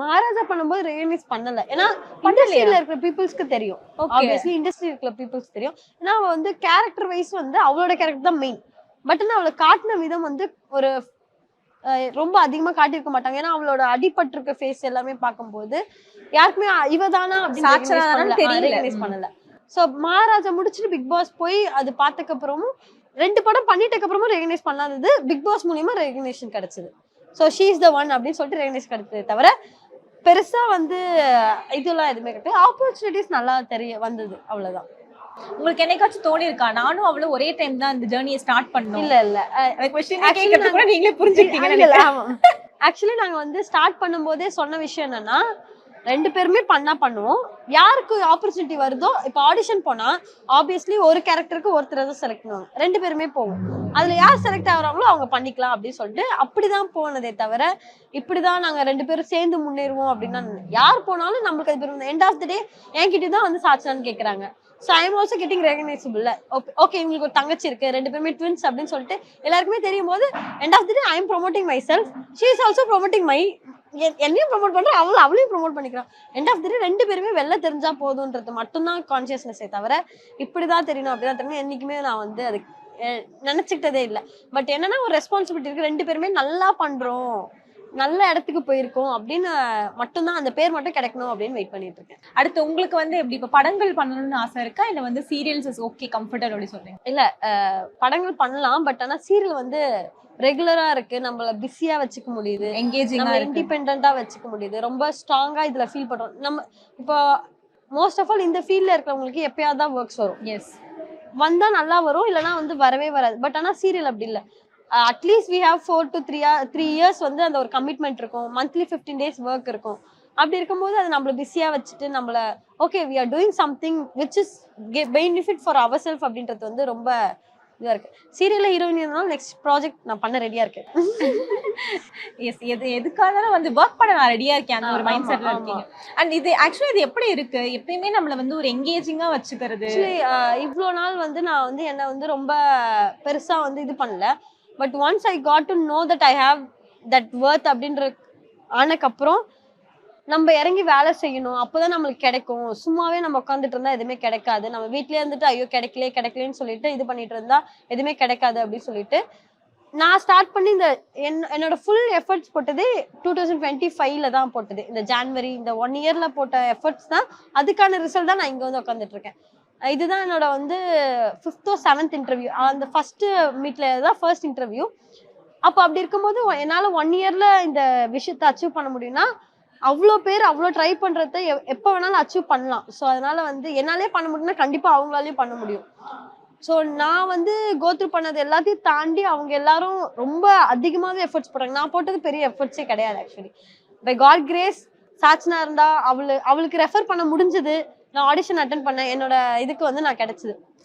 மகாராஜா பண்ணும்போது ரெகனைஸ் பண்ணல. ஏன்னா பண்ணலையா? இண்டஸ்ட்ரியில இருக்கிற பீப்புள்ஸ்க்கு தெரியும். ஓகே. ஆப்வியஸ்லி இண்டஸ்ட்ரி இருக்கிற பீப்புள்ஸ்க்கு தெரியும். ஏன்னா அவ வந்து கேரக்டர் வைஸ் வந்து அவளோட கேரக்டர் தான் மெயின். பட் ஆனா அவள காட்டின விதம் வந்து ஒரு ரொம்ப அதிகமா காட்டியிருக்க மாட்டாங்க. ஏன்னா அவளோட அடிபட்டிருக்க ஃபேஸ் எல்லாமே பார்க்கும்போது யாருக்குமே இவதானா அப்படின்னு சாட்சனா தானன்னு தெரியல. ரெகனைஸ் பண்ணல. சோ மகாராஜா முடிச்சுட்டு பிக் பாஸ் போய் அது பார்த்ததுக்கு அப்புறமும் 2 படம் பண்ணிட்டதுக்கு அப்புறமும் ரெகனைஸ் பண்ணாதது பிக் பாஸ் மூலியமா ரெகனைசேஷன் கிடைச்சது. So she is the one அப்படின்னு சொல்லிட்டு ரெகனைஸ் கிடைச்சதே தவிர பெருசா வந்து இதெல்லாம் எதுவுமே கிடையாது. ஆப்பர்ச்சுனிட்டிஸ் நல்லா வந்தது அவ்வளவுதான். உங்களுக்கு என்னைக்காச்சும் தோணி இருக்கா நானும் அவளும் ஒரே டைம் தான் இந்த ஜர்னியை ஸ்டார்ட் பண்ணோம்? இல்ல இல்ல கொஸ்டின் கேட்கறது கூட நீங்களே புரிஞ்சுக்கிட்டீங்க. ஆக்சுவலி நாங்க வந்து ஸ்டார்ட் பண்ணும்போதே சொன்ன விஷயம் என்னன்னா 2 பேருமே பண்ணுவோம். யாருக்கு ஆப்பர்ச்சுனிட்டி வருதோ இப்ப ஆடிஷன் போனா ஆப்வியஸ்லி ஒரு கேரக்டருக்கு ஒருத்தர் தான் செலக்ட் பண்ணுவாங்க. 2 பேருமே போவோம். அதுல யார் செலக்ட் ஆகுறாங்களோ அவங்க பண்ணிக்கலாம் அப்படின்னு சொல்லிட்டு அப்படிதான் போனதே தவிர இப்படிதான் நாங்க 2 பேரும் சேர்ந்து முன்னேறுவோம் அப்படின்னா யார் போனாலும் நம்மளுக்கு அது பெரும் எண்ட் ஆஃப் த டே என்கிட்ட தான் வந்து சாட்சான்னு கேக்குறாங்க. So I am also getting recognizable. Okay, இவங்களுக்கு ஒரு தங்கச்சி இருக்கு, 2 பேருமே ட்வின்ஸ் அப்படின்னு சொல்லிட்டு எல்லாருக்குமே தெரியும் போது end of the day I am promoting myself. She is also promoting என்னையும் ப்ரோமோட் பண்றா, அவளையும் ப்ரோமோட் பண்ணிக்கிறான். எண்ட் ஆஃப் த டே 2 பேருமே வெளில தெரிஞ்சா போதுன்றது மட்டும்தான் கான்சியஸ்னஸே தவிர இப்படிதான் தெரியணும் அப்படிதான் தெரியணும் என்னைக்குமே நான் வந்து அது நினைச்சுக்கிட்டதே இல்லை. பட் என்னன்னா ஒரு ரெஸ்பான்சிபிலிட்டி இருக்கு. 2 பேருமே நல்லா பண்றோம், நல்ல இடத்துக்கு போயிருக்கோம் அப்படின்னு மட்டும்தான் அந்த பேர் மட்டும் கிடைக்கணும் அப்படின்னு வெயிட் பண்ணிட்டு இருக்கேன். அடுத்து உங்களுக்கு வந்து எப்படி இப்ப படங்கள் பண்ணணும்னு ஆசை இருக்கா இல்ல வந்து சீரியல்ஸ் ஓகே கம்ஃபர்டபிள் அப்படி சொல்றீங்க? இல்ல படங்கள் பண்ணலாம். பட் ஆனா சீரியல் வந்து ரெகுலரா இருக்கு, நம்மள பிஸியா வச்சுக்க முடியுது, எங்கேஜிங்கா இருக்கு, இண்டிபெண்டண்டா வச்சுக்க முடியுது, ரொம்ப ஸ்ட்ராங்கா இதுல ஃபீல் பண்றோம். நம்ம இப்போ மோஸ்ட் ஆஃப் ஆல் இந்த ஃபீல்ட்ல இருக்கிறவங்களுக்கு எப்பயாவது தான் ஒர்க்ஸ் வரும். எஸ், வந்தா நல்லா வரும், இல்லைன்னா வந்து வரவே வராது. பட் ஆனா சீரியல் அப்படி இல்லை. At least we have 4 to 3 years வந்து அந்த ஒரு கமிட்மெண்ட் இருக்கும். மந்த்லி 15 days ஒர்க் இருக்கும். அப்படி இருக்கும்போது அது நம்மள பிஸியா வச்சுட்டு நம்மள okay we are doing something which is benefit for our self அப்படின்றது வந்து ரொம்ப இதா இருக்கு. சீரியல்ல ஹீரோயின் இருந்தாலும் நெக்ஸ்ட் ப்ராஜெக்ட் நான் பண்ண ரெடியா இருக்கேன். எஸ், எதுக்காக வந்து ஒர்க் பண்ண நான் ரெடியா இருக்கேன் அந்த ஒரு மைண்ட் செட்ல இருக்கீங்க. அண்ட் இது ஆக்சுவலி இது எப்படி இருக்கு, எப்பயுமே நம்மள வந்து ஒரு எங்கேஜிங்கா வச்சுக்கிறது? இவ்வளோ நாள் வந்து நான் வந்து என்ன வந்து ரொம்ப பெருசா வந்து இது பண்ணல. But once I got to know that I have that worth அப்படின்ற ஆனக்கப்புறம் நம்ம இறங்கி வேலை செய்யணும், அப்போதான் நம்மளுக்கு கிடைக்கும். சும்மாவே நம்ம உட்காந்துட்டு இருந்தா எதுவுமே கிடைக்காது. நம்ம வீட்லயே இருந்துட்டு ஐயோ கிடைக்கலன்னு சொல்லிட்டு இது பண்ணிட்டு இருந்தா எதுவுமே கிடைக்காது அப்படின்னு சொல்லிட்டு நான் ஸ்டார்ட் பண்ணி இந்த என்னோட ஃபுல் எஃபர்ட்ஸ் போட்டதே 2025ல தான் போட்டது. இந்த ஜான்வரி இந்த 1 yearல போட்ட எஃபர்ட்ஸ் தான், அதுக்கான ரிசல்ட் தான் நான் இங்க வந்து உட்காந்துட்டு இருக்கேன். இதுதான் என்னோட வந்து 5th or 7th இன்டர்வியூ. அந்த ஃபர்ஸ்ட் மீட்ல தான் ஃபர்ஸ்ட் இன்டர்வியூ. அப்போ அப்படி இருக்கும்போது என்னால 1 yearல இந்த விஷயத்தை அச்சீவ் பண்ண முடியும்னா அவ்வளோ பேர் அவ்வளோ ட்ரை பண்றத எப்போ வேணாலும் அச்சீவ் பண்ணலாம். ஸோ அதனால வந்து என்னாலே பண்ண முடியும்னா கண்டிப்பா அவங்களாலையும் பண்ண முடியும். ஸோ நான் வந்து கோத்ரூ பண்ணது எல்லாத்தையும் தாண்டி அவங்க எல்லாரும் ரொம்ப அதிகமாகவே எஃபர்ட்ஸ் போடுறாங்க. நான் போட்டது பெரிய எஃபர்ட்ஸே கிடையாது. ஆக்சுவலி பை காட் கிரேஸ் சாட்சனா இருந்தா அவளுக்கு ரெஃபர் பண்ண முடிஞ்சது. நான் ஆடிஷன் அட்டன் பண்ணேன், என்னோட இதுக்கு வந்து நான் கிடைச்சது.